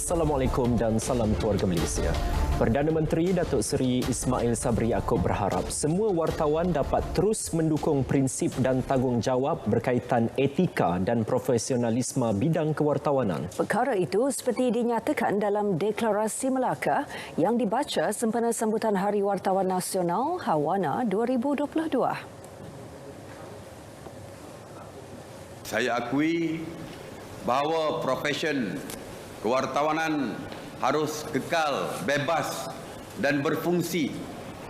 Assalamualaikum dan salam keluarga Malaysia. Perdana Menteri Datuk Seri Ismail Sabri Yaakob berharap semua wartawan dapat terus mendukung prinsip dan tanggungjawab berkaitan etika dan profesionalisme bidang kewartawanan. Perkara itu seperti dinyatakan dalam Deklarasi Melaka yang dibaca sempena sambutan Hari Wartawan Nasional Hawana 2022. Saya akui bahawa profesion kewartawanan harus kekal, bebas dan berfungsi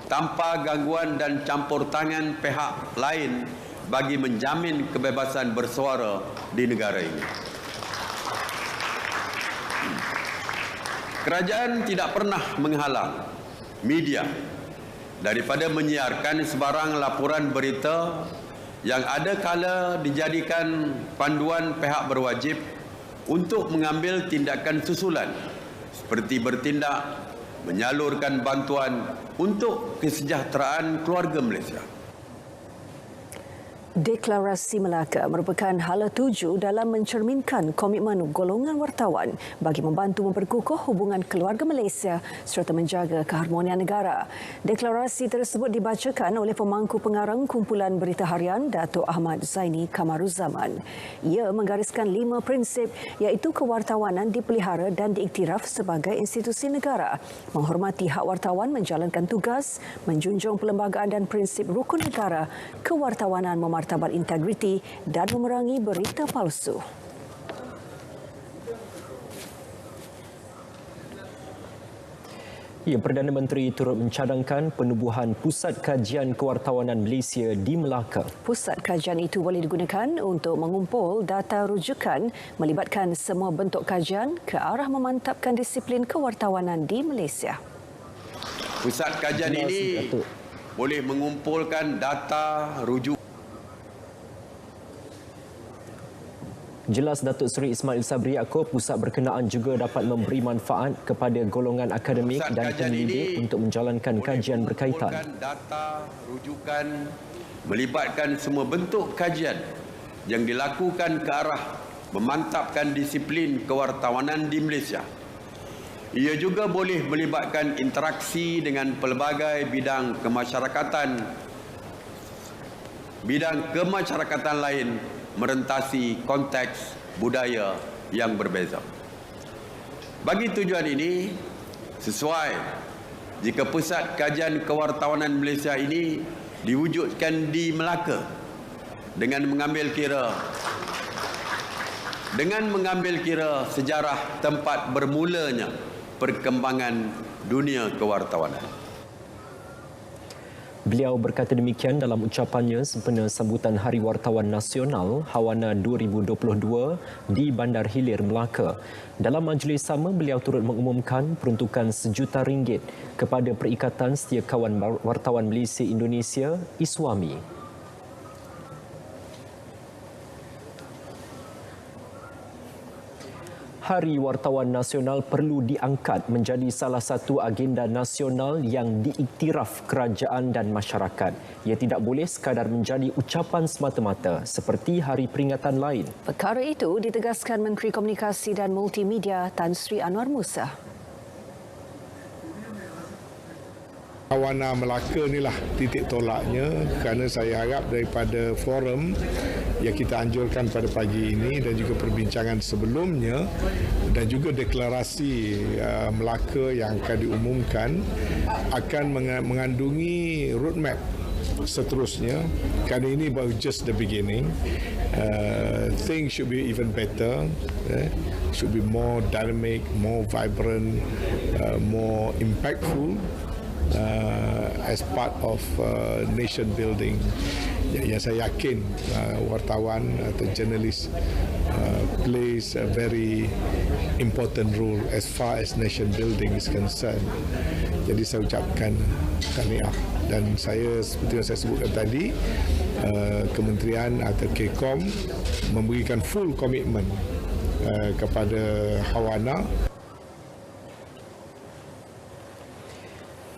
tanpa gangguan dan campur tangan pihak lain bagi menjamin kebebasan bersuara di negara ini. Kerajaan tidak pernah menghalang media daripada menyiarkan sebarang laporan berita yang ada kala dijadikan panduan pihak berwajib untuk mengambil tindakan susulan seperti bertindak menyalurkan bantuan untuk kesejahteraan keluarga Malaysia. Deklarasi Melaka merupakan hala tuju dalam mencerminkan komitmen golongan wartawan bagi membantu memperkukuh hubungan keluarga Malaysia serta menjaga keharmonian negara. Deklarasi tersebut dibacakan oleh pemangku pengarang kumpulan berita harian Datuk Ahmad Zaini Kamaruzaman. Ia menggariskan 5 prinsip iaitu kewartawanan dipelihara dan diiktiraf sebagai institusi negara, menghormati hak wartawan menjalankan tugas, menjunjung perlembagaan dan prinsip rukun negara, kewartawanan martabat integriti dan memerangi berita palsu. Perdana Menteri turut mencadangkan penubuhan Pusat Kajian Kewartawanan Malaysia di Melaka. Pusat kajian itu boleh digunakan untuk mengumpul data rujukan melibatkan semua bentuk kajian ke arah memantapkan disiplin kewartawanan di Malaysia. Pusat kajian ini boleh mengumpulkan data rujukan. Jelas Datuk Seri Ismail Sabri Yaakob, pusat berkenaan juga dapat memberi manfaat kepada golongan akademik dan pendidik untuk menjalankan kajian berkaitan. Data rujukan melibatkan semua bentuk kajian yang dilakukan ke arah memantapkan disiplin kewartawanan di Malaysia. Ia juga boleh melibatkan interaksi dengan pelbagai bidang kemasyarakatan lain merentasi konteks budaya yang berbeza. Bagi tujuan ini, sesuai jika Pusat Kajian Kewartawanan Malaysia ini diwujudkan di Melaka dengan mengambil kira sejarah tempat bermulanya perkembangan dunia kewartawanan. Beliau berkata demikian dalam ucapannya sempena sambutan Hari Wartawan Nasional Hawana 2022 di Bandar Hilir, Melaka. Dalam majlis sama, beliau turut mengumumkan peruntukan RM1 juta kepada Perikatan Setiakawan Wartawan Malaysia Indonesia, ISWAMI. Hari Wartawan Nasional perlu diangkat menjadi salah satu agenda nasional yang diiktiraf kerajaan dan masyarakat. Ia tidak boleh sekadar menjadi ucapan semata-mata seperti hari peringatan lain. Perkara itu ditegaskan Menteri Komunikasi dan Multimedia Tan Sri Anwar Musa. Hawana Melaka inilah titik tolaknya kerana saya harap daripada forum yang kita anjurkan pada pagi ini dan juga perbincangan sebelumnya dan juga deklarasi Melaka yang akan diumumkan akan mengandungi roadmap seterusnya. Kerana ini baru just the beginning. Things should be even better, should be more dynamic, more vibrant, more impactful. As part of nation building yang saya yakin wartawan atau jurnalis plays a very important role as far as nation building is concerned. Jadi saya ucapkan tahniah dan saya seperti yang saya sebutkan tadi, kementerian atau KCOM memberikan full komitmen kepada Hawana.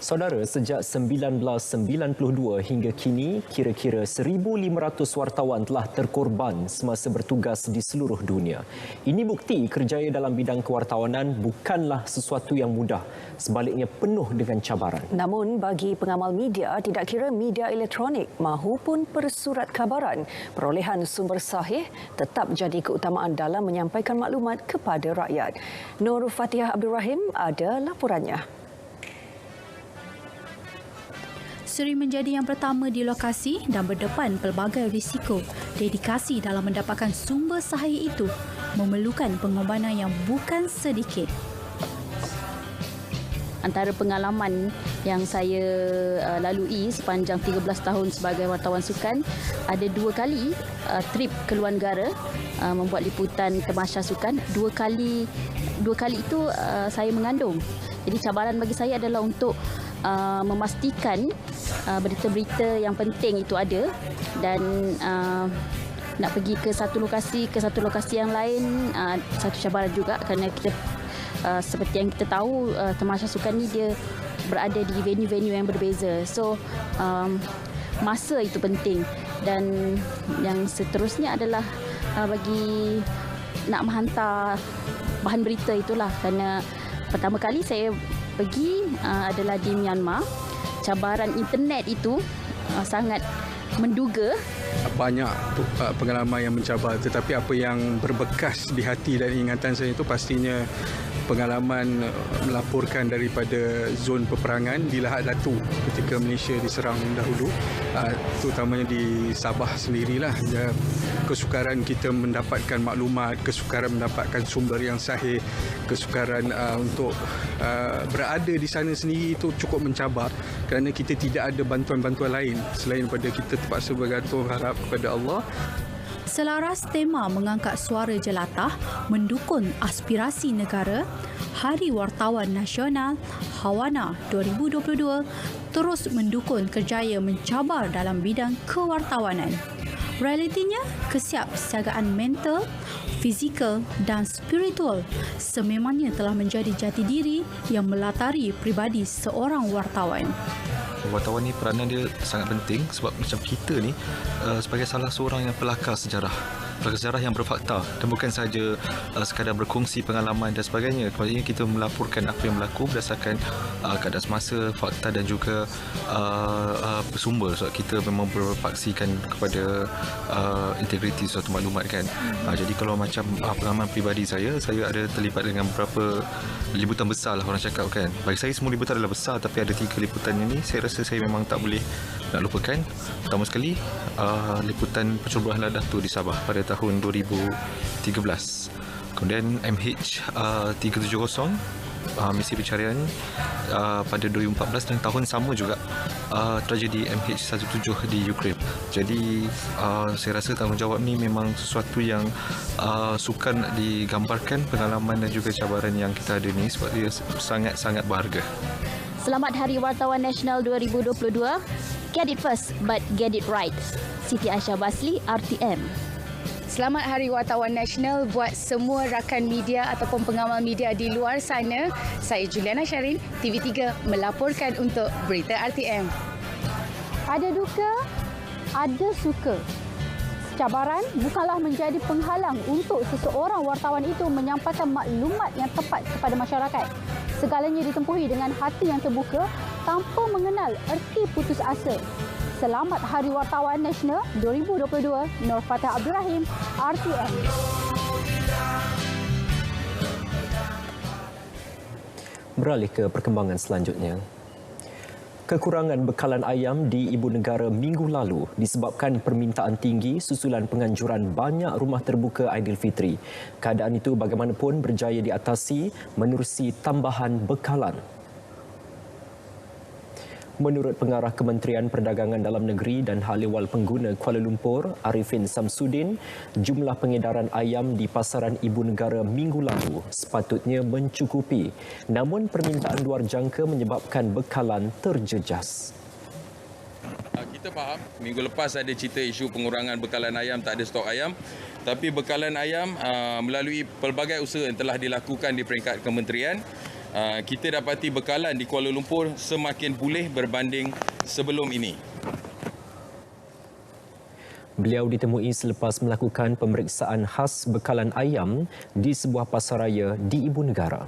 Saudara, sejak 1992 hingga kini, kira-kira 1,500 wartawan telah terkorban semasa bertugas di seluruh dunia. Ini bukti kerjaya dalam bidang kewartawanan bukanlah sesuatu yang mudah, sebaliknya penuh dengan cabaran. Namun, bagi pengamal media, tidak kira media elektronik mahupun persurat kabaran, perolehan sumber sahih tetap jadi keutamaan dalam menyampaikan maklumat kepada rakyat. Nur Fatihah Abdul Rahim ada laporannya. Seri menjadi yang pertama di lokasi dan berdepan pelbagai risiko. Dedikasi dalam mendapatkan sumber sahih itu memerlukan pengorbanan yang bukan sedikit. Antara pengalaman yang saya lalui sepanjang 13 tahun sebagai wartawan sukan, ada 2 kali trip ke luar negara membuat liputan tamasya sukan. Dua kali itu saya mengandung. Jadi cabaran bagi saya adalah untuk memastikan berita-berita yang penting itu ada dan nak pergi ke satu lokasi yang lain satu cabaran juga, kerana kita seperti yang kita tahu tamasya sukan ni dia berada di venue-venue yang berbeza. So masa itu penting, dan yang seterusnya adalah bagi nak menghantar bahan berita itulah, kerana pertama kali saya pergi adalah di Myanmar. Cabaran internet itu sangat menduga. Banyak pengalaman yang mencabar, tetapi apa yang berbekas di hati dan ingatan saya itu pastinya pengalaman melaporkan daripada zon peperangan di Lahad Datu ketika Malaysia diserang dahulu, terutamanya di Sabah sendirilah. Kesukaran kita mendapatkan maklumat, kesukaran mendapatkan sumber yang sahih, kesukaran untuk berada di sana sendiri itu cukup mencabar, kerana kita tidak ada bantuan-bantuan lain selain daripada kita terpaksa bergantung harap kepada Allah. Selaras tema mengangkat suara jelatah mendukung aspirasi negara, Hari Wartawan Nasional Hawana 2022 terus mendukung kerjaya mencabar dalam bidang kewartawanan. Realitinya, kesiapsiagaan mental, fizikal dan spiritual sememangnya telah menjadi jati diri yang melatari pribadi seorang wartawan. Wartawan ni peranan dia sangat penting sebab macam kita ni sebagai salah seorang yang pelakar sejarah yang berfakta dan bukan sahaja sekadar berkongsi pengalaman dan sebagainya. Maksudnya kita melaporkan apa yang berlaku berdasarkan keadaan semasa, fakta dan juga bersumber, sebab kita memang berpaksikan kepada integriti suatu maklumat kan. Jadi kalau macam pengalaman peribadi saya ada terlibat dengan beberapa liputan besar lah orang cakap kan. Bagi saya semua liputan adalah besar, tapi ada 3 liputan ini saya rasa saya memang tak boleh nak lupakan. Pertama sekali liputan pencerobohan Lahad Datu di Sabah pada tahun 2013. Kemudian MH370 misi pencarian pada 2014, dan tahun sama juga tragedi MH17 di Ukraine. Jadi saya rasa tanggungjawab ni memang sesuatu yang sukar nak digambarkan, pengalaman dan juga cabaran yang kita ada ni, sebab dia sangat-sangat berharga. Selamat Hari Wartawan Nasional 2022. Get it first but get it right. Siti Aisyah Basli, RTM. Selamat Hari Wartawan Nasional buat semua rakan media ataupun pengamal media di luar sana. Saya Juliana Syarin, TV3 melaporkan untuk Berita RTM. Ada duka, ada suka. Cabaran bukanlah menjadi penghalang untuk seseorang wartawan itu menyampaikan maklumat yang tepat kepada masyarakat. Segalanya ditempuhi dengan hati yang terbuka tanpa mengenal erti putus asa. Selamat Hari Wartawan Nasional 2022. Nur Fatihah Abdul Rahim, RTM. Beralih ke perkembangan selanjutnya. Kekurangan bekalan ayam di ibu negara minggu lalu disebabkan permintaan tinggi susulan penganjuran banyak rumah terbuka Aidilfitri. Keadaan itu bagaimanapun berjaya diatasi menerusi tambahan bekalan. Menurut Pengarah Kementerian Perdagangan Dalam Negeri dan Hal Ehwal Pengguna Kuala Lumpur, Arifin Samsudin, jumlah pengedaran ayam di pasaran ibu negara minggu lalu sepatutnya mencukupi. Namun permintaan luar jangka menyebabkan bekalan terjejas. Kita faham, minggu lepas ada cerita isu pengurangan bekalan ayam, tak ada stok ayam. Tapi bekalan ayam melalui pelbagai usaha yang telah dilakukan di peringkat kementerian, kita dapati bekalan di Kuala Lumpur semakin pulih berbanding sebelum ini. Beliau ditemui selepas melakukan pemeriksaan khas bekalan ayam di sebuah pasaraya di Ibu Negara.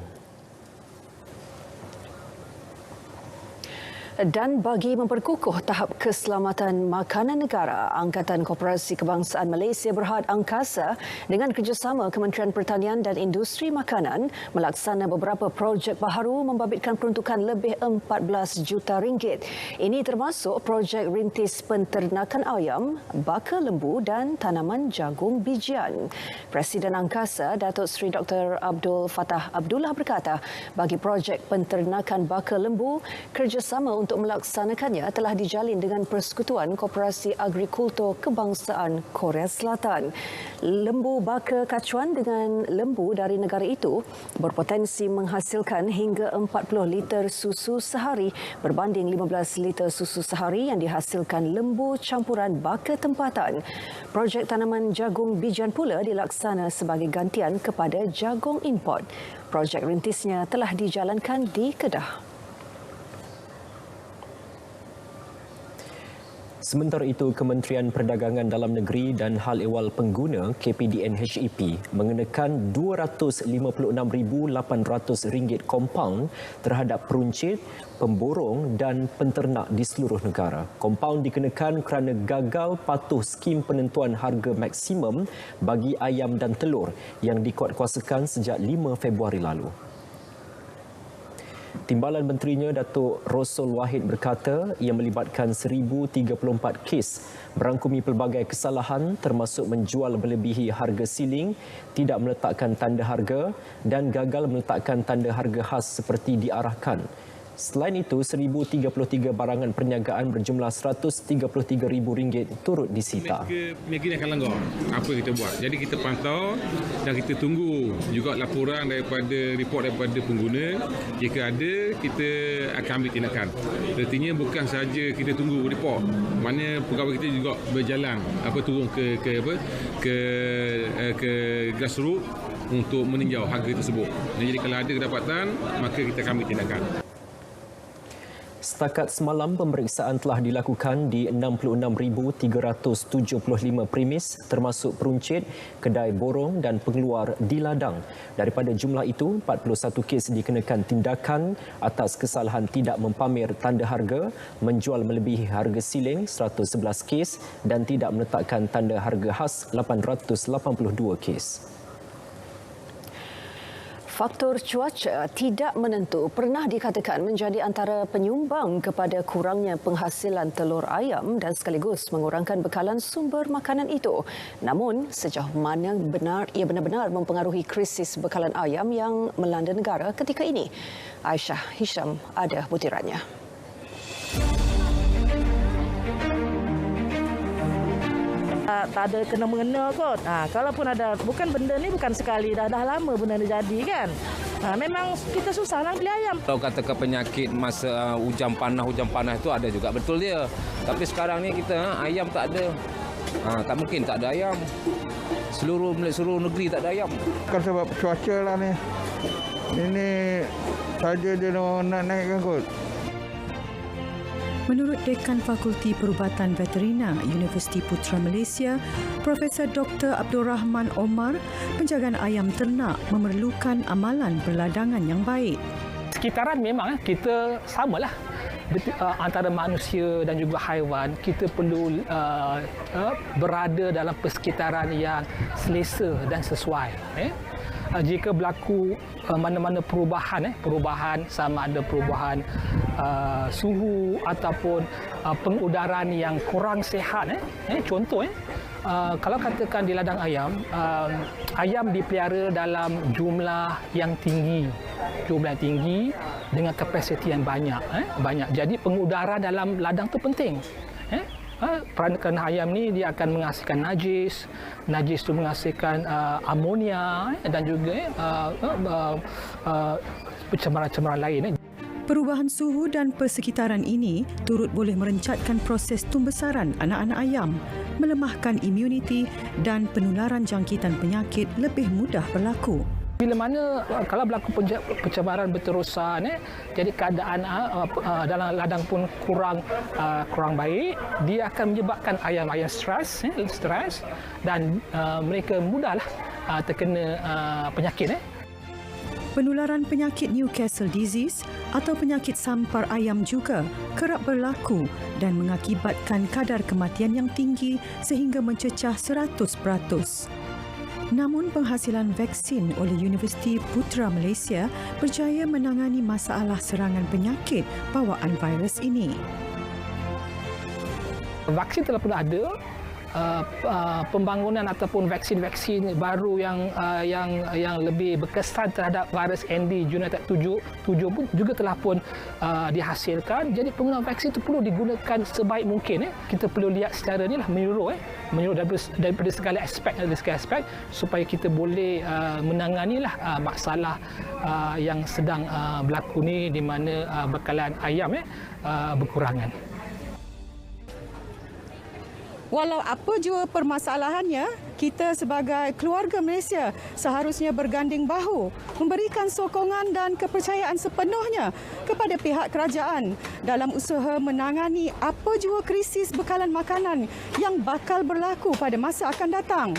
Dan bagi memperkukuh tahap keselamatan makanan negara, Angkatan Koperasi Kebangsaan Malaysia Berhad Angkasa dengan kerjasama Kementerian Pertanian dan Industri Makanan melaksana beberapa projek baharu membabitkan peruntukan lebih 14 juta ringgit. Ini termasuk projek rintis penternakan ayam, baka lembu dan tanaman jagung bijian. Presiden Angkasa, Datuk Seri Dr. Abdul Fattah Abdullah berkata, bagi projek penternakan baka lembu, kerjasama untuk melaksanakannya telah dijalin dengan Persekutuan Koperasi Agrikultur Kebangsaan Korea Selatan. Lembu baka kacuan dengan lembu dari negara itu berpotensi menghasilkan hingga 40 liter susu sehari berbanding 15 liter susu sehari yang dihasilkan lembu campuran baka tempatan. Projek tanaman jagung bijian pula dilaksana sebagai gantian kepada jagung import. Projek rintisnya telah dijalankan di Kedah. Sementara itu, Kementerian Perdagangan Dalam Negeri dan Hal Ehwal Pengguna KPDN HEP mengenakan RM256,800 kompaun terhadap peruncit, pemborong dan penternak di seluruh negara. Kompaun dikenakan kerana gagal patuh skim penentuan harga maksimum bagi ayam dan telur yang dikuatkuasakan sejak 5 Februari lalu. Timbalan Menterinya Datuk Rosul Wahid berkata ia melibatkan 1,034 kes berangkumi pelbagai kesalahan termasuk menjual melebihi harga siling, tidak meletakkan tanda harga dan gagal meletakkan tanda harga khas seperti diarahkan. Selain itu, 1,033 barangan perniagaan berjumlah RM133,000 turut disita. Mereka akan langgar apa kita buat. Jadi kita pantau dan kita tunggu juga laporan report daripada pengguna. Jika ada, kita akan ambil tindakan. Artinya bukan saja kita tunggu report. Mana pegawai kita juga berjalan turun ke grassroots untuk meninjau harga tersebut. Jadi kalau ada kedapatan, maka kita akan ambil tindakan. Setakat semalam, pemeriksaan telah dilakukan di 66,375 premis termasuk peruncit, kedai borong dan pengeluar di ladang. Daripada jumlah itu, 41 kes dikenakan tindakan atas kesalahan tidak mempamer tanda harga, menjual melebihi harga siling 111 kes dan tidak meletakkan tanda harga khas 882 kes. Faktor cuaca tidak menentu pernah dikatakan menjadi antara penyumbang kepada kurangnya penghasilan telur ayam dan sekaligus mengurangkan bekalan sumber makanan itu. Namun, sejauh mana ia benar-benar mempengaruhi krisis bekalan ayam yang melanda negara ketika ini? Aisyah Hisham ada butirannya. Tak ada kena-mengena kot. Kalaupun ada, bukan benda ni bukan sekali, dah lama benda ni jadi kan. Memang kita susah nak beli ayam. Kalau katakan penyakit masa hujan panas itu ada juga, betul dia. Tapi sekarang ni kita ayam tak ada. Tak mungkin tak ada ayam. Seluruh negeri tak ada ayam. Bukan sebab cuaca lah ni. Ini saja dia nak naikkan kot. Menurut Dekan Fakulti Perubatan Veterina Universiti Putra Malaysia, Profesor Dr. Abdul Rahman Omar, penjagaan ayam ternak memerlukan amalan perladangan yang baik. Sekitaran memang kita samalah. Antara manusia dan juga haiwan, kita perlu berada dalam persekitaran yang selesa dan sesuai. Jika berlaku mana-mana perubahan sama ada perubahan suhu ataupun pengudaraan yang kurang sihat, contoh kalau katakan di ladang ayam, ayam dipelihara dalam jumlah yang tinggi dengan kapasiti yang banyak. Jadi pengudaraan dalam ladang itu penting. Kerana ayam ni dia akan menghasilkan najis itu menghasilkan amonia dan juga pencemaran-cemaran lain. Perubahan suhu dan persekitaran ini turut boleh merencatkan proses tumbesaran anak-anak ayam, melemahkan imuniti dan penularan jangkitan penyakit lebih mudah berlaku. Bila mana kalau berlaku pencabaran berterusan, jadi keadaan dalam ladang pun kurang baik, dia akan menyebabkan ayam-ayam stres dan mereka mudahlah terkena penyakit. Penularan penyakit Newcastle disease atau penyakit sampar ayam juga kerap berlaku dan mengakibatkan kadar kematian yang tinggi sehingga mencecah 100%. Namun penghasilan vaksin oleh Universiti Putra Malaysia berjaya menangani masalah serangan penyakit bawaan virus ini. Vaksin telah pun ada. Pembangunan ataupun vaksin-vaksin baru yang lebih berkesan terhadap virus ND United 7 pun juga telah pun dihasilkan. Jadi penggunaan vaksin itu perlu digunakan sebaik mungkin. Kita perlu lihat secara menyeluruh daripada segala aspek supaya kita boleh menanganilah masalah yang sedang berlaku ni, di mana bekalan ayam berkurangan. Walau apa jua permasalahannya, kita sebagai keluarga Malaysia seharusnya berganding bahu, memberikan sokongan dan kepercayaan sepenuhnya kepada pihak kerajaan dalam usaha menangani apa jua krisis bekalan makanan yang bakal berlaku pada masa akan datang.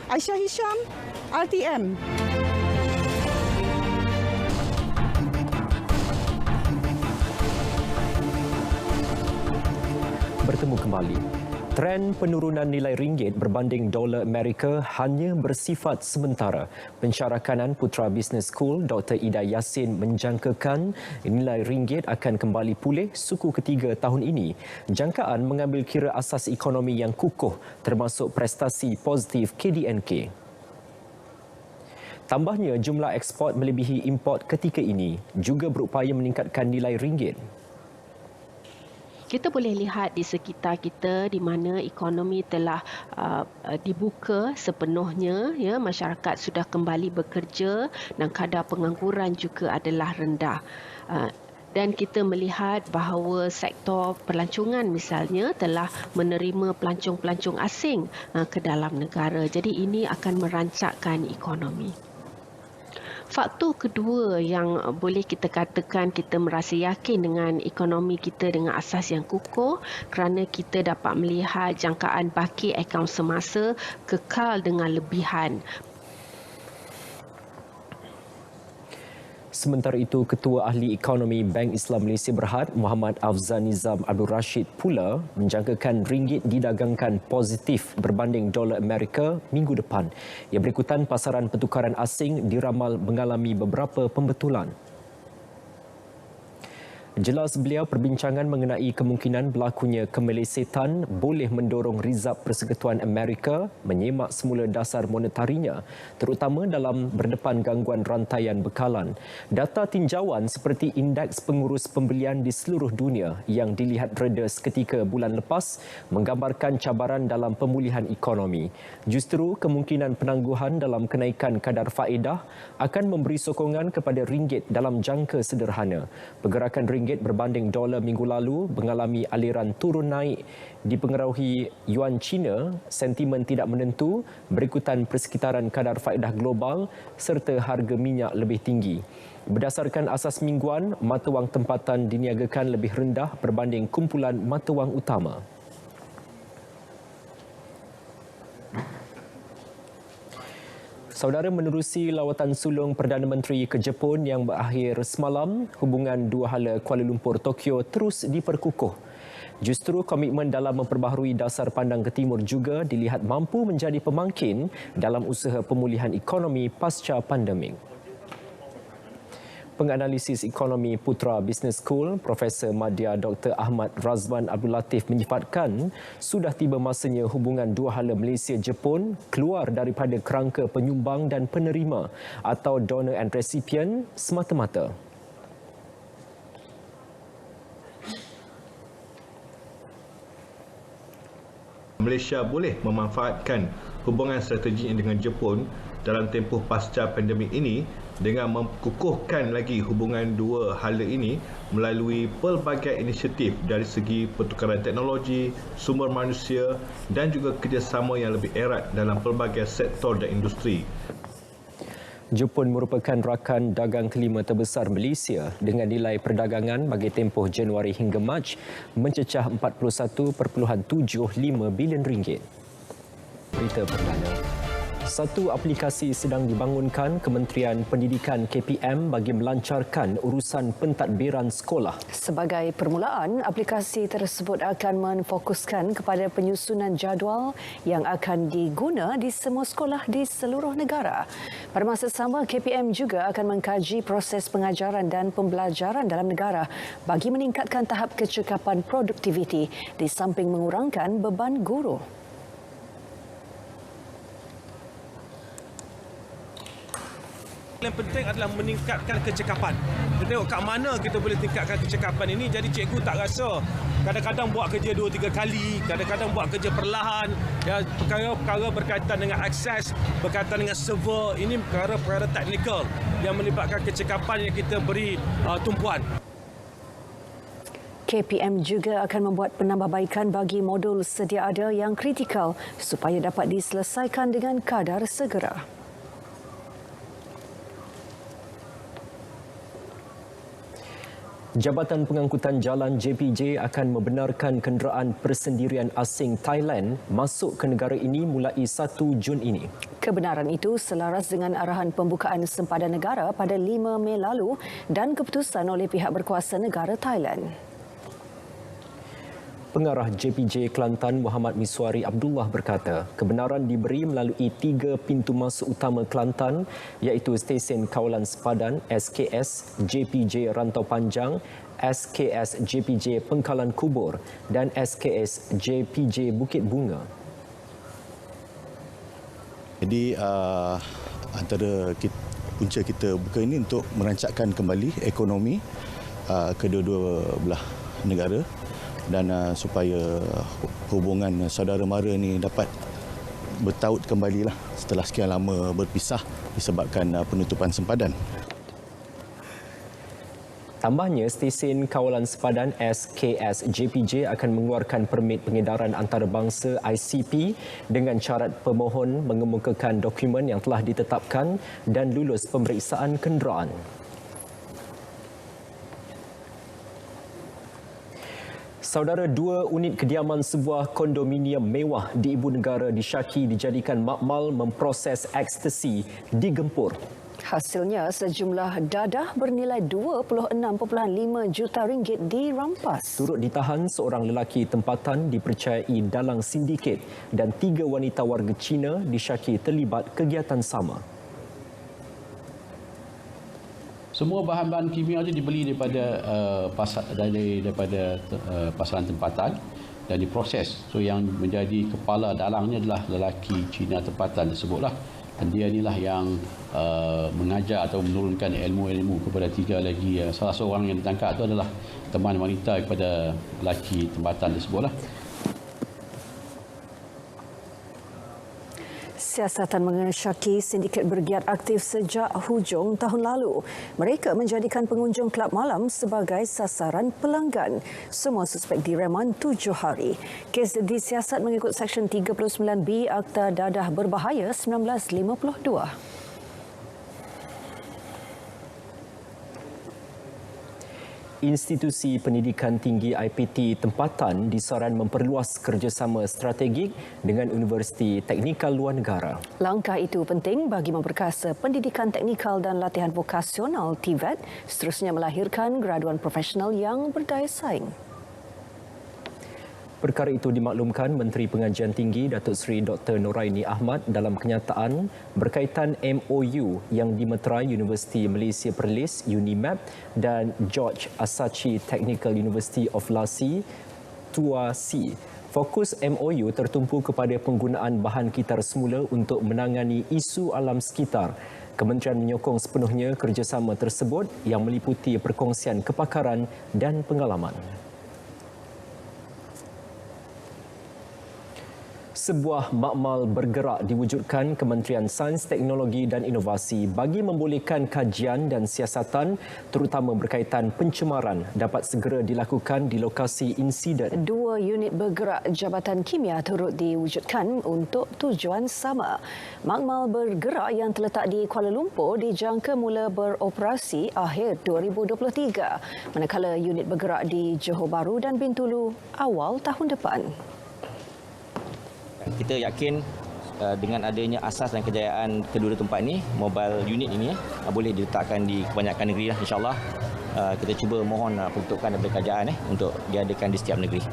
Aisyah Hisham, RTM. Bertemu kembali. Tren penurunan nilai ringgit berbanding dolar Amerika hanya bersifat sementara. Pencarakanan Putra Business School Dr. Ida Yassin menjangkakan nilai ringgit akan kembali pulih suku ketiga tahun ini. Jangkaan mengambil kira asas ekonomi yang kukuh termasuk prestasi positif KDNK. Tambahnya, jumlah ekspor melebihi import ketika ini juga berupaya meningkatkan nilai ringgit. Kita boleh lihat di sekitar kita di mana ekonomi telah dibuka sepenuhnya, ya, masyarakat sudah kembali bekerja dan kadar pengangguran juga adalah rendah. Dan kita melihat bahawa sektor pelancongan misalnya telah menerima pelancong-pelancong asing ke dalam negara. Jadi ini akan merancakkan ekonomi. Faktor kedua yang boleh kita katakan kita merasa yakin dengan ekonomi kita dengan asas yang kukuh kerana kita dapat melihat jangkaan baki akaun semasa kekal dengan lebihan. Sementara itu, Ketua Ahli Ekonomi Bank Islam Malaysia Berhad, Muhammad Afzal Nizam Abdul Rashid pula menjangkakan ringgit didagangkan positif berbanding dolar Amerika minggu depan. Ia berikutan pasaran pertukaran asing diramal mengalami beberapa pembetulan. Jelas beliau, perbincangan mengenai kemungkinan berlakunya kemelesetan boleh mendorong Rizab Persekutuan Amerika menyemak semula dasar monetarinya, terutama dalam berdepan gangguan rantaian bekalan. Data tinjauan seperti indeks pengurus pembelian di seluruh dunia yang dilihat reda seketika bulan lepas menggambarkan cabaran dalam pemulihan ekonomi. Justru kemungkinan penangguhan dalam kenaikan kadar faedah akan memberi sokongan kepada ringgit dalam jangka sederhana. Pergerakan ringgit berbanding dolar minggu lalu mengalami aliran turun naik dipengaruhi yuan Cina, sentimen tidak menentu berikutan persekitaran kadar faedah global serta harga minyak lebih tinggi. Berdasarkan asas mingguan, mata wang tempatan diniagakan lebih rendah berbanding kumpulan mata wang utama. Saudara, menerusi lawatan sulung Perdana Menteri ke Jepun yang berakhir semalam, hubungan dua hala Kuala Lumpur Tokyo terus diperkukuh. Justru komitmen dalam memperbaharui dasar pandang ke timur juga dilihat mampu menjadi pemangkin dalam usaha pemulihan ekonomi pasca pandemik. Penganalisis ekonomi Putra Business School, Profesor Madya Dr. Ahmad Razwan Abdul Latif menyifatkan sudah tiba masanya hubungan dua hala Malaysia-Jepun keluar daripada kerangka penyumbang dan penerima atau donor and recipient semata-mata. Malaysia boleh memanfaatkan hubungan strategik dengan Jepun dalam tempoh pasca pandemik ini dengan mengukuhkan lagi hubungan dua hala ini melalui pelbagai inisiatif dari segi pertukaran teknologi, sumber manusia dan juga kerjasama yang lebih erat dalam pelbagai sektor dan industri. Jepun merupakan rakan dagang kelima terbesar Malaysia dengan nilai perdagangan bagi tempoh Januari hingga Mac mencecah 41.75 bilion ringgit. Berita perdana. Satu aplikasi sedang dibangunkan Kementerian Pendidikan KPM bagi melancarkan urusan pentadbiran sekolah. Sebagai permulaan, aplikasi tersebut akan menfokuskan kepada penyusunan jadual yang akan diguna di semua sekolah di seluruh negara. Pada masa sama, KPM juga akan mengkaji proses pengajaran dan pembelajaran dalam negara bagi meningkatkan tahap kecekapan produktiviti di samping mengurangkan beban guru. Yang penting adalah meningkatkan kecekapan. Kita tengok kat mana kita boleh tingkatkan kecekapan ini, jadi cikgu tak rasa kadang-kadang buat kerja 2-3 kali, kadang-kadang buat kerja perlahan. Ya, perkara-perkara berkaitan dengan akses, berkaitan dengan server, ini perkara-perkara teknikal yang melibatkan kecekapan yang kita beri tumpuan. KPM juga akan membuat penambahbaikan bagi modul sedia ada yang kritikal supaya dapat diselesaikan dengan kadar segera. Jabatan Pengangkutan Jalan JPJ akan membenarkan kenderaan persendirian asing Thailand masuk ke negara ini mulai 1 Jun ini. Kebenaran itu selaras dengan arahan pembukaan sempadan negara pada 5 Mei lalu dan keputusan oleh pihak berkuasa negara Thailand. Pengarah JPJ Kelantan Muhammad Miswari Abdullah berkata, kebenaran diberi melalui 3 pintu masuk utama Kelantan iaitu Stesen Kawalan Sepadan SKS JPJ Rantau Panjang, SKS JPJ Pengkalan Kubur dan SKS JPJ Bukit Bunga. Jadi antara punca kita buka ini untuk merancangkan kembali ekonomi kedua-dua belah negara dan supaya hubungan saudara mara ini dapat bertaut kembalilah setelah sekian lama berpisah disebabkan penutupan sempadan. Tambahnya, Stesen Kawalan Sepadan SKS JPJ akan mengeluarkan permit pengedaran antarabangsa ICP dengan syarat pemohon mengemukakan dokumen yang telah ditetapkan dan lulus pemeriksaan kenderaan. Saudara, 2 unit kediaman sebuah kondominium mewah di ibu negara disyaki dijadikan makmal memproses ekstasi digempur. Hasilnya, sejumlah dadah bernilai 26.5 juta ringgit dirampas. Turut ditahan seorang lelaki tempatan dipercayai dalang sindiket dan 3 wanita warga Cina disyaki terlibat kegiatan sama. Semua bahan-bahan kimia itu dibeli daripada pasaran tempatan dan diproses. So yang menjadi kepala dalangnya adalah lelaki Cina tempatan tersebutlah. Dan dia inilah yang mengajar atau menurunkan ilmu-ilmu kepada 3 lagi. Salah seorang yang ditangkap itu adalah teman wanita kepada lelaki tempatan tersebutlah. Siasatan mengesyaki sindiket bergiat aktif sejak hujung tahun lalu. Mereka menjadikan pengunjung kelab malam sebagai sasaran pelanggan. Semua suspek direman 7 hari. Kes disiasat mengikut Seksyen 39B Akta Dadah Berbahaya 1952. Institusi Pendidikan Tinggi IPT tempatan disaran memperluas kerjasama strategik dengan Universiti Teknikal Luar Negara. Langkah itu penting bagi memperkasa pendidikan teknikal dan latihan vokasional TVET, seterusnya melahirkan graduan profesional yang berdaya saing. Perkara itu dimaklumkan Menteri Pengajian Tinggi Datuk Seri Dr. Noraini Ahmad dalam kenyataan berkaitan MOU yang dimeterai Universiti Malaysia Perlis UNIMAP dan George Asachi Technical University of Lassie TUAC. Fokus MOU tertumpu kepada penggunaan bahan kitar semula untuk menangani isu alam sekitar. Kementerian menyokong sepenuhnya kerjasama tersebut yang meliputi perkongsian kepakaran dan pengalaman. Sebuah makmal bergerak diwujudkan Kementerian Sains, Teknologi dan Inovasi bagi membolehkan kajian dan siasatan terutama berkaitan pencemaran dapat segera dilakukan di lokasi insiden. 2 unit bergerak Jabatan Kimia turut diwujudkan untuk tujuan sama. Makmal bergerak yang terletak di Kuala Lumpur dijangka mula beroperasi akhir 2023, manakala unit bergerak di Johor Bahru dan Bintulu awal tahun depan. Kita yakin dengan adanya asas dan kejayaan kedua tempat ini, mobile unit ini boleh diletakkan di kebanyakan negeri lah, insyaAllah. Kita cuba mohon peruntukan daripada kerajaan untuk diadakan di setiap negeri.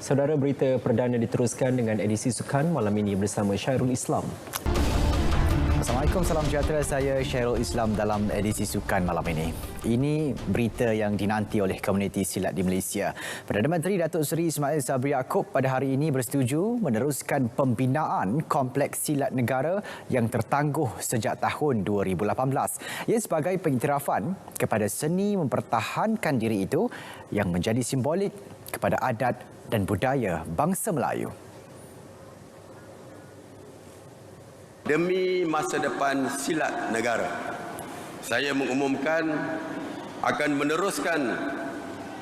Saudara, berita perdana diteruskan dengan edisi sukan malam ini bersama Syairul Islam. Assalamualaikum, salam sejahtera. Saya Syairul Islam dalam edisi sukan malam ini. Ini berita yang dinanti oleh komuniti silat di Malaysia. Perdana Menteri Datuk Seri Ismail Sabri Yaakob pada hari ini bersetuju meneruskan pembinaan Kompleks Silat Negara yang tertangguh sejak tahun 2018. Ia sebagai pengiktirafan kepada seni mempertahankan diri itu yang menjadi simbolik kepada adat dan budaya bangsa Melayu. Demi masa depan silat negara, saya mengumumkan akan meneruskan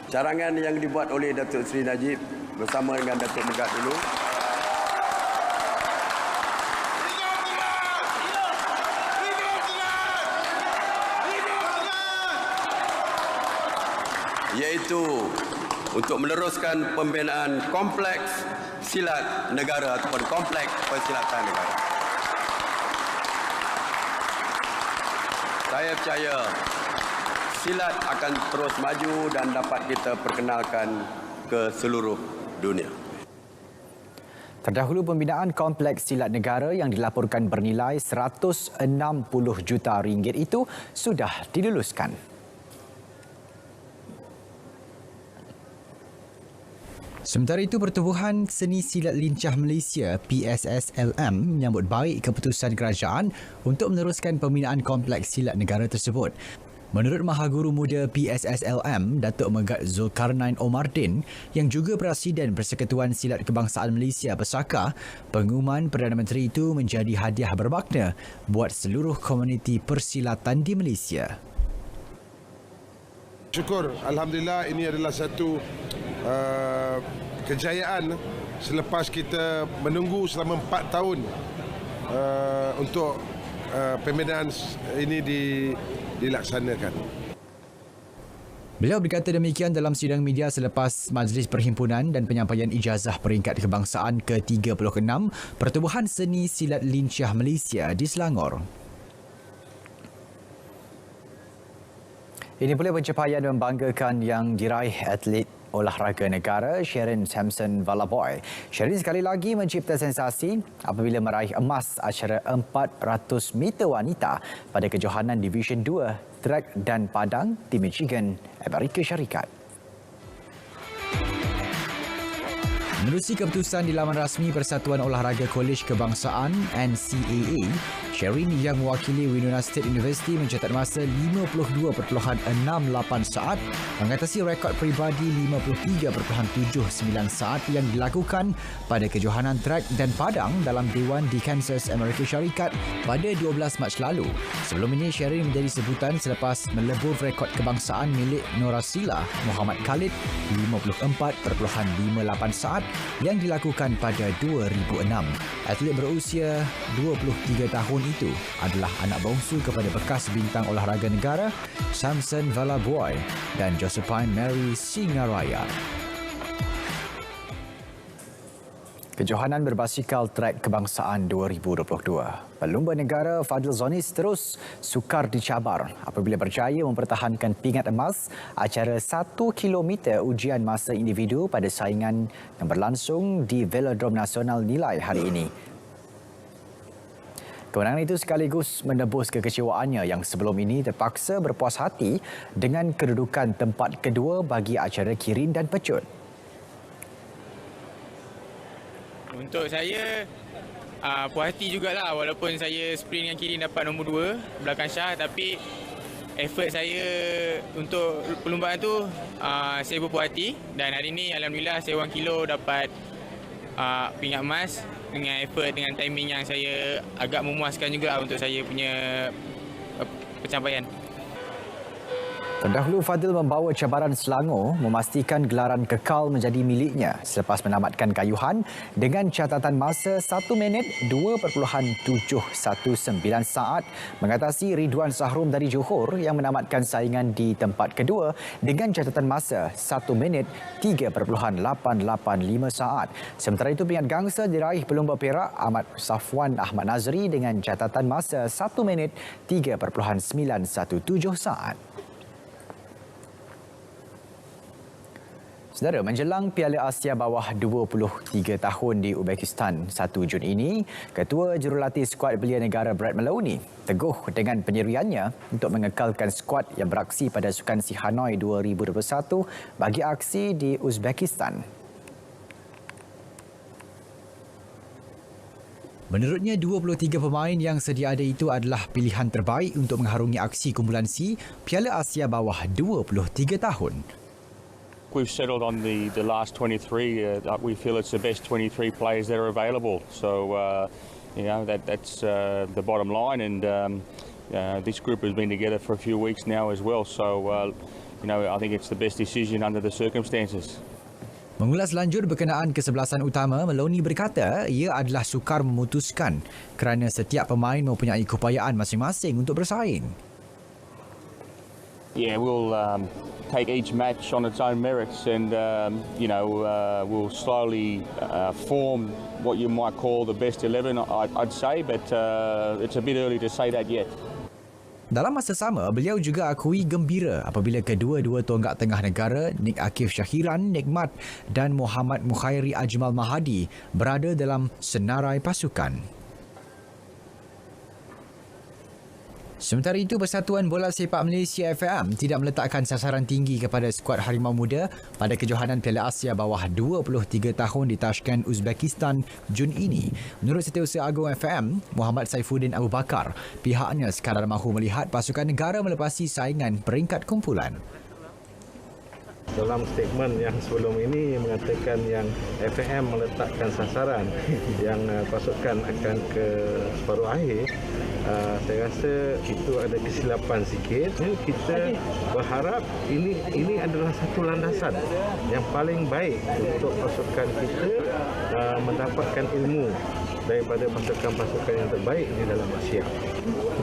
carangan yang dibuat oleh Datuk Seri Najib bersama dengan Datuk Megat dulu. Iaitu untuk meneruskan pembinaan Kompleks Silat Negara ataupun Kompleks Persilatan Negara. Saya percaya silat akan terus maju dan dapat kita perkenalkan ke seluruh dunia. Terdahulu pembinaan Kompleks Silat Negara yang dilaporkan bernilai 160 juta ringgit itu sudah diluluskan. Sementara itu, Pertubuhan Seni Silat Lincah Malaysia PSSLM menyambut baik keputusan kerajaan untuk meneruskan pembinaan Kompleks Silat Negara tersebut. Menurut Mahaguru Muda PSSLM, Datuk Megat Zulkarnain Omardin yang juga Presiden Persekutuan Silat Kebangsaan Malaysia bersaka, pengumuman Perdana Menteri itu menjadi hadiah bermakna buat seluruh komuniti persilatan di Malaysia. Syukur, Alhamdulillah, ini adalah satu kejayaan selepas kita menunggu selama 4 tahun untuk pembinaan ini dilaksanakan. Beliau berkata demikian dalam sidang media selepas Majlis Perhimpunan dan Penyampaian Ijazah Peringkat Kebangsaan ke-36 Pertubuhan Seni Silat Lincah Malaysia di Selangor. Ini pula pencapaian membanggakan yang diraih atlet olahraga negara Sherin Samson Valaboy. Sherin sekali lagi mencipta sensasi apabila meraih emas acara 400 meter wanita pada kejohanan Division 2 Track dan Padang di Michigan, Amerika Syarikat. Menerusi keputusan di laman rasmi Persatuan Olahraga Kolej Kebangsaan NCAA, Sherin yang mewakili Winona State University mencatat masa 52.68 saat, mengatasi rekod peribadi 53.79 saat yang dilakukan pada kejohanan track dan padang dalam Dewan di Kansas, Amerika Syarikat pada 12 Mac lalu. Sebelum ini, Sherin menjadi sebutan selepas melebur rekod kebangsaan milik Norasila Muhammad Khalid 54.58 saat yang dilakukan pada 2006. Atlet berusia 23 tahun itu adalah anak bongsu kepada bekas bintang olahraga negara Samson Valaboy dan Josephine Mary Singaraya. Kejohanan berbasikal trek kebangsaan 2022. Pelumba negara Fadil Zonis terus sukar dicabar apabila berjaya mempertahankan pingat emas acara 1 km ujian masa individu pada saingan yang berlangsung di Velodrome Nasional Nilai hari ini. Kemenangan itu sekaligus menebus kekecewaannya yang sebelum ini terpaksa berpuas hati dengan kedudukan tempat kedua bagi acara kirin dan pecut. Untuk saya, puas hati jugalah walaupun saya sprint dengan Kirin dapat nombor 2 belakang Syah, tapi effort saya untuk perlumbaan tu saya berpuas hati, dan hari ni alhamdulillah saya 1 kilo dapat pingat emas dengan effort, dengan timing yang saya agak memuaskan juga untuk saya punya pencapaian. Terdahulu Fadil membawa cabaran Selangor memastikan gelaran kekal menjadi miliknya selepas menamatkan kayuhan dengan catatan masa 1 minit 2.719 saat mengatasi Ridwan Sahrum dari Johor yang menamatkan saingan di tempat kedua dengan catatan masa 1 minit 3.885 saat. Sementara itu peringkat gangsa diraih pelumba perak Ahmad Safwan Ahmad Nazri dengan catatan masa 1 minit 3.917 saat. Saudara, menjelang Piala Asia bawah 23 tahun di Uzbekistan 1 Jun ini, Ketua Jurulatih Skuad Belia Negara Brad Maloney teguh dengan pendiriannya untuk mengekalkan skuad yang beraksi pada Sukan Si Hanoi 2021 bagi aksi di Uzbekistan. Menurutnya, 23 pemain yang sedia ada itu adalah pilihan terbaik untuk mengharungi aksi kumpulan C Piala Asia bawah 23 tahun. We've settled on the last 23. We feel it's the best 23 players that are available. So, that's the bottom line. And this group has been together for a few weeks now as well. So, I think it's the best decision under the circumstances. Mengulas lanjut berkenaan kesebelasan utama, Maloney berkata ia adalah sukar memutuskan kerana setiap pemain mempunyai keupayaan masing-masing untuk bersaing. Yeah, we'll take each match on its own merits, and we'll slowly form what you might call the best 11, I'd say, but it's a bit early to say that yet. Dalam masa sama, beliau juga akui gembira apabila kedua-dua tonggak tengah negara, Nick Akif Syahiran Nikmat dan Muhammad Mukhairi Ajmal Mahadi berada dalam senarai pasukan. Sementara itu, Persatuan Bola Sepak Malaysia FAM tidak meletakkan sasaran tinggi kepada skuad Harimau Muda pada kejohanan Piala Asia bawah 23 tahun di Tashkent, Uzbekistan Jun ini. Menurut Setiausaha Agung FAM, Muhammad Saifuddin Abu Bakar, pihaknya sekadar mahu melihat pasukan negara melepasi saingan peringkat kumpulan. Dalam statement yang sebelum ini mengatakan yang FAM meletakkan sasaran yang pasukan akan ke separuh akhir, saya rasa itu ada kesilapan sikit. Kita berharap ini adalah satu landasan yang paling baik untuk pasukan kita mendapatkan ilmu daripada pasukan-pasukan yang terbaik di dalam Asia.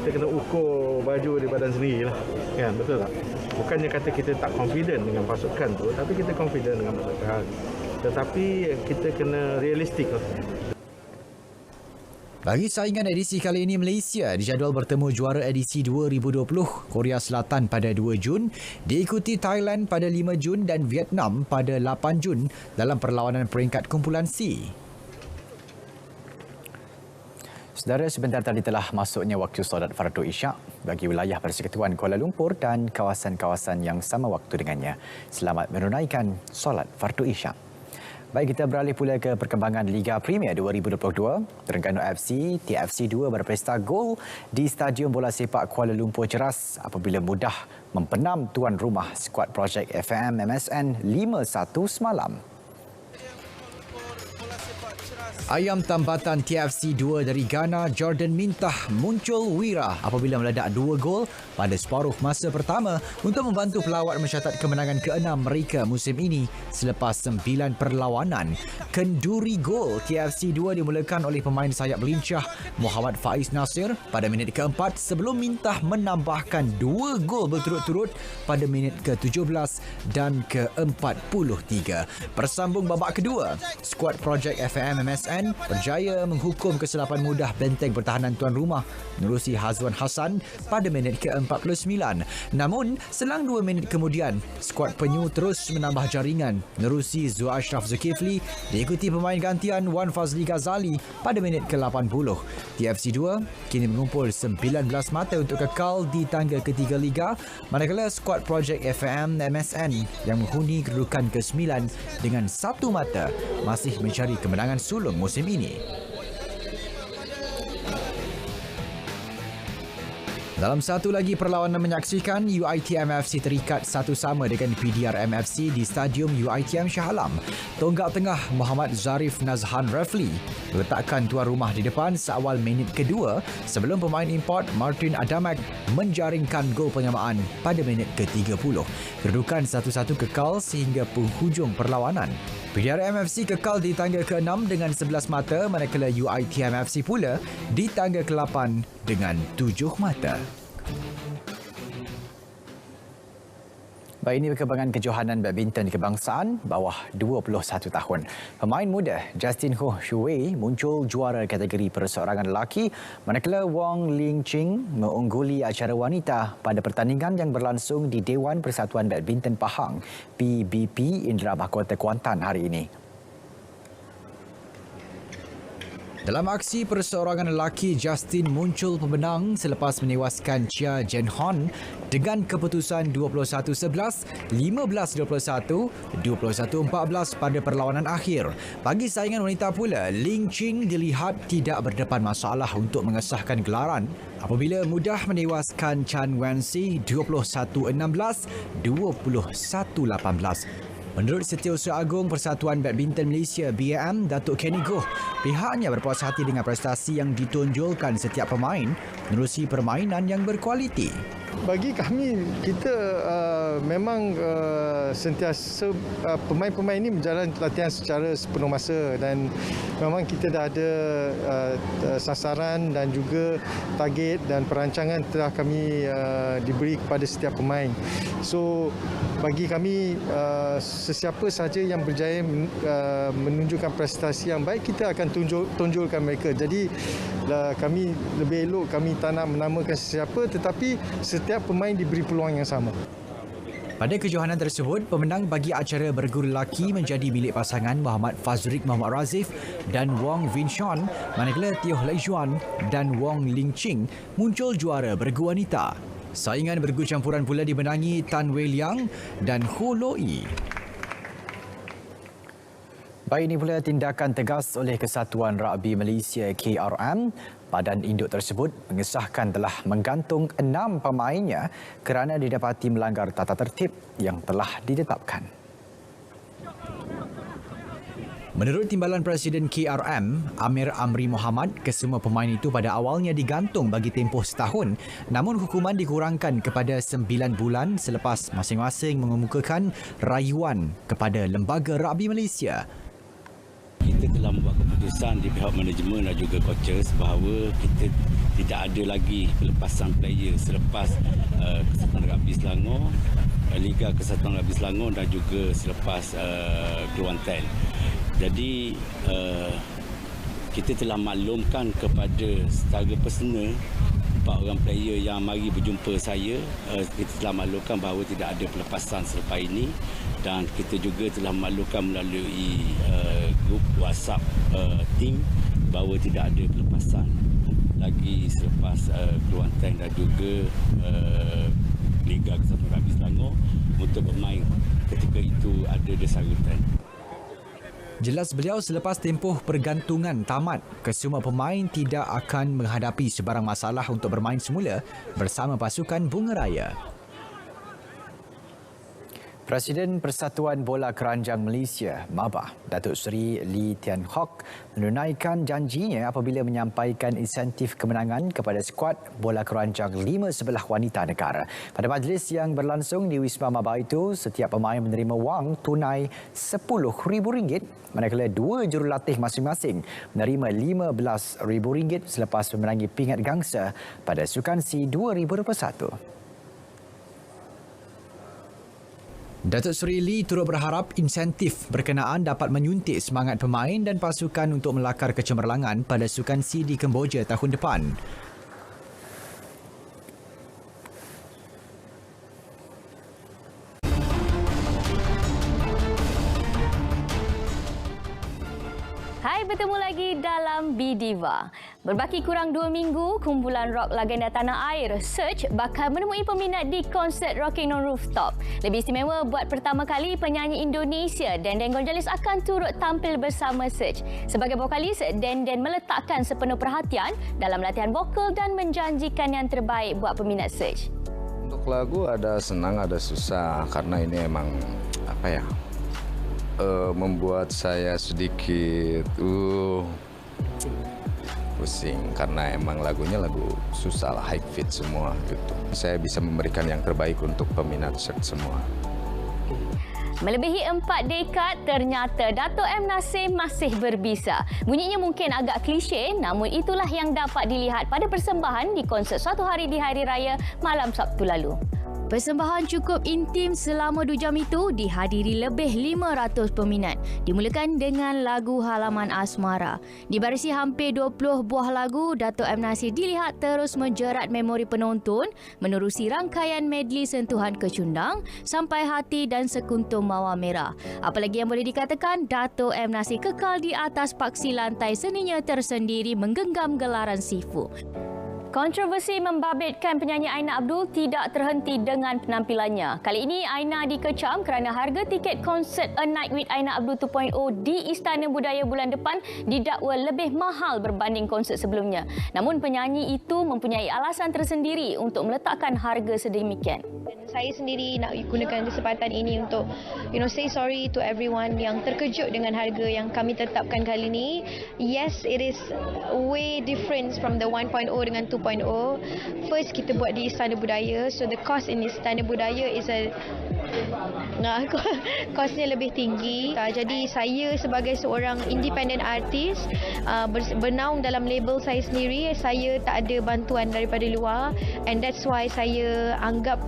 Kita kena ukur baju di badan sendiri lah, kan? Betul tak? Bukannya kata kita tak confident dengan pasukan tu, tapi kita confident dengan pasukan. Tetapi kita kena realistik lah. Bagi saingan edisi kali ini, Malaysia dijadual bertemu juara edisi 2020 Korea Selatan pada 2 Jun, diikuti Thailand pada 5 Jun dan Vietnam pada 8 Jun dalam perlawanan peringkat kumpulan C. Saudara, sebentar tadi telah masuknya waktu solat Fardu Isyak bagi wilayah Persekutuan Kuala Lumpur dan kawasan-kawasan yang sama waktu dengannya. Selamat menunaikan solat Fardu Isyak. Baik, kita beralih pula ke perkembangan Liga Premier 2022. Terengganu FC, TFC 2 berpesta gol di Stadium Bola Sepak Kuala Lumpur Ceras apabila mudah mempenam tuan rumah skuad projek FAM MSN 5-1 semalam. Ayam tambatan TFC 2 dari Ghana, Jordan Mintah muncul wira apabila meledak 2 gol pada separuh masa pertama untuk membantu pelawat mencatat kemenangan ke-6 mereka musim ini selepas 9 perlawanan. Kenduri gol TFC 2 dimulakan oleh pemain sayap lincah Muhammad Faiz Nasir pada minit ke-4 sebelum Mintah menambahkan 2 gol berturut-turut pada minit ke-17 dan ke-43. Bersambung babak kedua, skuad projek FAM MSN berjaya menghukum kesilapan mudah benteng pertahanan tuan rumah menerusi Hazwan Hassan pada minit ke-49. Namun, selang 2 minit kemudian, skuad penyu terus menambah jaringan menerusi Zu Ashraf Zulkifli diikuti pemain gantian Wan Fazli Ghazali pada minit ke-80. TFC 2 kini mengumpul 19 mata untuk kekal di tangga ketiga Liga, manakala skuad projek FAM MSN yang menghuni kedudukan ke-9 dengan 1 mata masih mencari kemenangan sulung musim ini. Dalam satu lagi perlawanan menyaksikan, UiTM FC terikat satu sama dengan PDRM FC di Stadium UiTM Shah Alam. Tonggak tengah Muhammad Zarif Nazhan Refli letakkan tuan rumah di depan seawal minit kedua sebelum pemain import Martin Adamek menjaringkan gol penyamaan pada minit ke-30. Kedudukan 1-1 kekal sehingga penghujung perlawanan. PDRM FC kekal di tangga ke-6 dengan 11 mata, manakala UiTM FC pula di tangga ke-8 dengan 7 mata. Baik, ini perkembangan kejohanan badminton kebangsaan bawah 21 tahun. Pemain muda Justin Ho Shuwei muncul juara kategori perseorangan lelaki, manakala Wong Ling Ching mengungguli acara wanita pada pertandingan yang berlangsung di Dewan Persatuan Badminton Pahang PBP Indra Mahkota Kuantan hari ini. Dalam aksi perseorangan lelaki, Justin muncul pemenang selepas menewaskan Chia Jen Hon dengan keputusan 21-11, 15-21, 21-14 pada perlawanan akhir. Bagi saingan wanita pula, Ling Ching dilihat tidak berdepan masalah untuk mengesahkan gelaran apabila mudah menewaskan Chan Wensi 21-16, 21-18. Menurut Setiausaha Agung Persatuan Badminton Malaysia BAM, Datuk Kenny Goh, pihaknya berpuas hati dengan prestasi yang ditonjolkan setiap pemain menerusi permainan yang berkualiti. Bagi kami, kita memang sentiasa pemain-pemain ini menjalani latihan secara sepenuh masa dan memang kita dah ada sasaran dan juga target dan perancangan telah kami diberi kepada setiap pemain. So bagi kami, sesiapa sahaja yang berjaya menunjukkan prestasi yang baik, kita akan tonjolkan mereka. Jadi kami lebih elok kami tak nak menamakan sesiapa, tetapi setiap pemain diberi peluang yang sama. Pada kejohanan tersebut, pemenang bagi acara bergu lelaki menjadi milik pasangan Muhammad Fazrik Muhammad Razif dan Wong Vin Sean, manakala Teo Lai Juan dan Wong Ling Ching muncul juara bergu wanita. Saingan bergu campuran pula dimenangi Tan Wei Liang dan Ho Loi. Baik, ini pula tindakan tegas oleh Kesatuan Rugby Malaysia KRM. Badan induk tersebut mengesahkan telah menggantung 6 pemainnya kerana didapati melanggar tata tertib yang telah ditetapkan. Menurut Timbalan Presiden KRM, Amir Amri Muhammad, kesemua pemain itu pada awalnya digantung bagi tempoh setahun, namun hukuman dikurangkan kepada 9 bulan selepas masing-masing mengemukakan rayuan kepada Lembaga Rugby Malaysia. Kita telah membuat keputusan di pihak manajemen dan juga coaches bahawa kita tidak ada lagi pelepasan player selepas Kesatuan Rugby Selangor, Liga Kesatuan Rugby Selangor dan juga selepas Kelantan. Jadi kita telah maklumkan kepada secara personal 4 orang player yang mari berjumpa saya. Kita telah maklumkan bahawa tidak ada pelepasan selepas ini dan kita juga telah maklumkan melalui grup WhatsApp tim bahawa tidak ada pelepasan lagi selepas Kelantan dan juga Liga Kesatuan Rugby Selangor untuk bermain ketika itu ada desarutan. Jelas beliau, selepas tempoh pergantungan tamat, kesemua pemain tidak akan menghadapi sebarang masalah untuk bermain semula bersama pasukan Bunga Raya. Presiden Persatuan Bola Keranjang Malaysia, MABA, Datuk Seri Lee Tian Hock menunaikan janjinya apabila menyampaikan insentif kemenangan kepada skuad bola keranjang 5 sebelah wanita negara. Pada majlis yang berlangsung di Wisma MABA itu, setiap pemain menerima wang tunai RM10,000, manakala 2 jurulatih masing-masing menerima RM15,000 selepas memenangi pingat gangsa pada Sukan SEA 2021. Datuk Seri Lee turut berharap insentif berkenaan dapat menyuntik semangat pemain dan pasukan untuk melakar kecemerlangan pada Sukan SEA di Kemboja tahun depan. Hai bertemu lagi dalam B-Diva. Berbaki kurang 2 minggu, kumpulan rock legenda tanah air, Surge, bakal menemui peminat di konsert Rocking on Rooftop. Lebih istimewa, buat pertama kali penyanyi Indonesia, Denden Gonzalez akan turut tampil bersama Surge. Sebagai vokalis, Denden meletakkan sepenuh perhatian dalam latihan vokal dan menjanjikan yang terbaik buat peminat Surge. Untuk lagu ada senang, ada susah, karena ini emang membuat saya sedikit pusing karena emang lagunya lagu susah lah, high fit semua gitu. Saya bisa memberikan yang terbaik untuk peminat semua. Melebihi 4 dekad, ternyata Dato' M. Nasir masih berbisa. Bunyinya mungkin agak klise, namun itulah yang dapat dilihat pada persembahan di konsert Suatu Hari di Hari Raya malam Sabtu lalu. Persembahan cukup intim selama 2 jam itu dihadiri lebih 500 peminat. Dimulakan dengan lagu Halaman Asmara. Dibarisi hampir 20 buah lagu, Dato' M. Nasir dilihat terus menjerat memori penonton menerusi rangkaian medley Sentuhan Kecundang, Sampai Hati dan Sekuntum Mawar Merah. Apalagi yang boleh dikatakan, Dato' M. Nasir kekal di atas paksi lantai seninya tersendiri menggenggam gelaran Sifu. Kontroversi membabitkan penyanyi Aina Abdul tidak terhenti dengan penampilannya. Kali ini Aina dikecam kerana harga tiket konsert A Night with Aina Abdul 2.0 di Istana Budaya bulan depan didakwa lebih mahal berbanding konsert sebelumnya. Namun penyanyi itu mempunyai alasan tersendiri untuk meletakkan harga sedemikian. Saya sendiri nak gunakan kesempatan ini untuk say sorry to everyone yang terkejut dengan harga yang kami tetapkan kali ini. Yes, it is way different from the 1.0 dengan 2.0. First, kita buat di Istana Budaya, so the cost in Istana Budaya is kosnya lebih tinggi. Jadi saya sebagai seorang independent artist, bernaung dalam label saya sendiri, saya tak ada bantuan daripada luar, and that's why saya anggap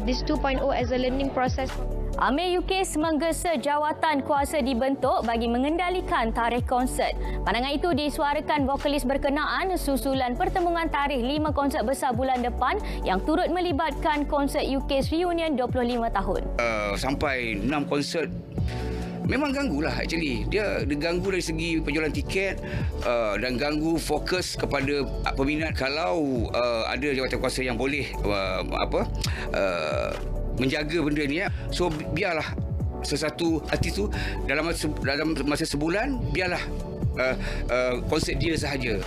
this 2.0 as a learning process. Amir Yukis menggesa jawatan kuasa dibentuk bagi mengendalikan tarikh konsert. Pandangan itu disuarakan vokalis berkenaan susulan pertembungan tarikh 5 konsert besar bulan depan yang turut melibatkan konsert Yukis Reunion 25 tahun. Sampai 6 konsert memang ganggulah actually. Dia ganggu dari segi penjualan tiket dan ganggu fokus kepada peminat. Kalau ada jawatan kuasa yang boleh menjaga benda ni, so biarlah sesuatu artis tu dalam masa sebulan biarlah konsert dia sahaja.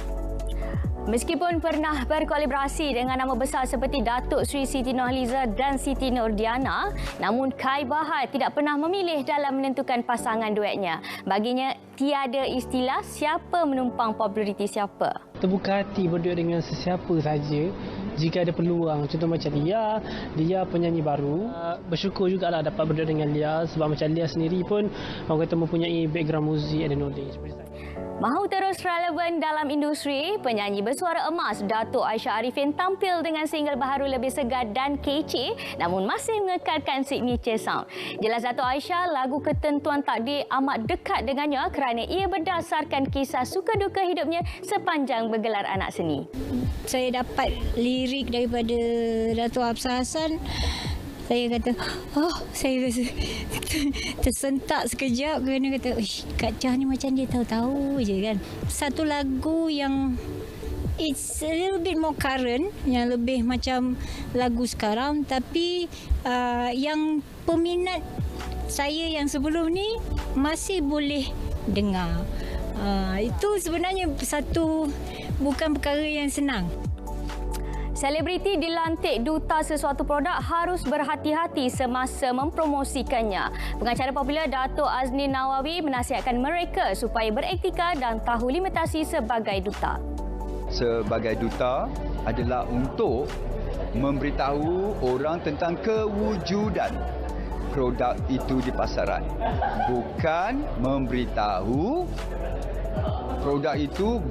Meskipun pernah berkolaborasi dengan nama besar seperti Datuk Sri Siti Nurhaliza dan Siti Nurdiana, namun Kai Bahar tidak pernah memilih dalam menentukan pasangan duetnya. Baginya, tiada istilah siapa menumpang populariti siapa. Terbuka hati berduet dengan sesiapa saja jika ada peluang. Contoh macam Lia penyanyi baru. Bersyukur jugalah dapat berduet dengan Lia sebab macam Lia sendiri pun orang kata mempunyai background muzik and knowledge. Mahu terus relevan dalam industri, penyanyi bersuara emas Datuk Aisyah Arifin tampil dengan single baharu lebih segar dan kece namun masih mengekalkan signature sound. Jelas Datuk Aisyah, lagu Ketentuan Takdir amat dekat dengannya kerana ia berdasarkan kisah suka duka hidupnya sepanjang bergelar anak seni. Saya dapat lirik daripada Datuk Hafsah Hassan. Saya kata, saya rasa tersentak sekejap kerana kata, Kak Chah ni macam dia tahu-tahu je kan. Satu lagu yang it's a little bit more current, yang lebih macam lagu sekarang, tapi yang peminat saya yang sebelum ni masih boleh dengar. Itu sebenarnya bukan perkara yang senang. Selebriti dilantik duta sesuatu produk harus berhati-hati semasa mempromosikannya. Pengacara popular Dato' Aznin Nawawi menasihatkan mereka supaya beretika dan tahu limitasi sebagai duta. Sebagai duta adalah untuk memberitahu orang tentang kewujudan produk itu di pasaran. Bukan memberitahu produk itu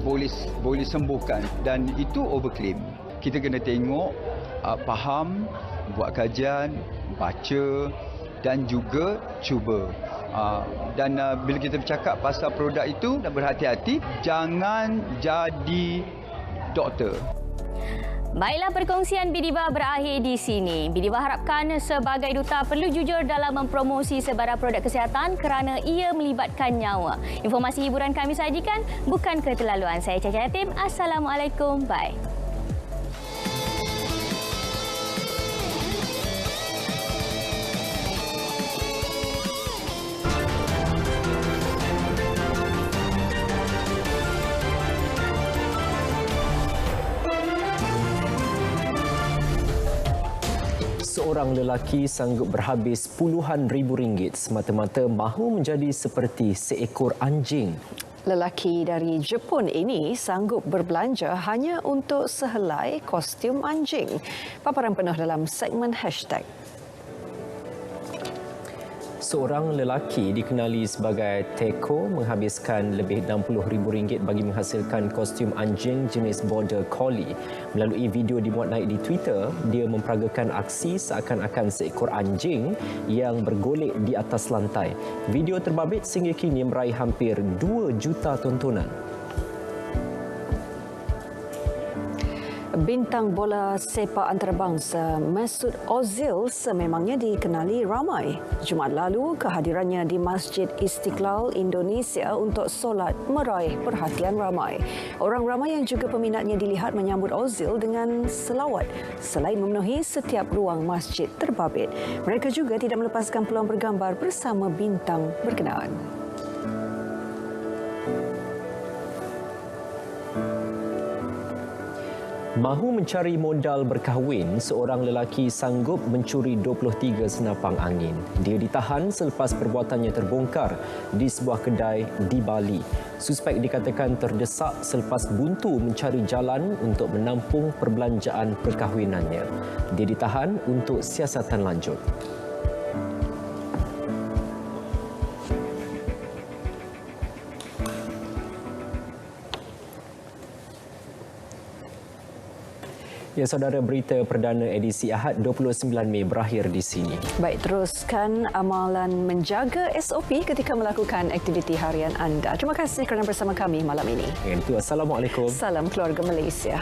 boleh sembuhkan dan itu overclaim. Kita kena tengok, faham, buat kajian, baca dan juga cuba. Dan bila kita bercakap pasal produk itu, berhati-hati, jangan jadi doktor. Baiklah, perkongsian Bidiba berakhir di sini. Bidiba harapkan sebagai duta perlu jujur dalam mempromosi sebarang produk kesihatan kerana ia melibatkan nyawa. Informasi hiburan kami sajikan, bukan keterlaluan. Saya Caca Yatim. Assalamualaikum. Bye. Seorang lelaki sanggup berhabis puluhan ribu ringgit semata-mata mahu menjadi seperti seekor anjing. Lelaki dari Jepun ini sanggup berbelanja hanya untuk sehelai kostum anjing. Paparan penuh dalam segmen hashtag. Seorang lelaki dikenali sebagai Teko menghabiskan lebih RM60,000 bagi menghasilkan kostum anjing jenis Border Collie. Melalui video dimuat naik di Twitter, dia memperagakan aksi seakan-akan seekor anjing yang bergolek di atas lantai. Video terbabit sehingga kini meraih hampir 2 juta tontonan. Bintang bola sepak antarabangsa Mesut Ozil sememangnya dikenali ramai. Jumaat lalu, kehadirannya di Masjid Istiqlal Indonesia untuk solat meraih perhatian ramai. Orang ramai yang juga peminatnya dilihat menyambut Ozil dengan selawat selain memenuhi setiap ruang masjid terbabit. Mereka juga tidak melepaskan peluang bergambar bersama bintang berkenaan. Mahu mencari modal berkahwin, seorang lelaki sanggup mencuri 23 senapang angin. Dia ditahan selepas perbuatannya terbongkar di sebuah kedai di Bali. Suspek dikatakan terdesak selepas buntu mencari jalan untuk menampung perbelanjaan perkahwinannya. Dia ditahan untuk siasatan lanjut. Ya, saudara, berita perdana edisi Ahad 29 Mei berakhir di sini. Baik, teruskan amalan menjaga SOP ketika melakukan aktiviti harian anda. Terima kasih kerana bersama kami malam ini. Itu, Assalamualaikum. Salam keluarga Malaysia.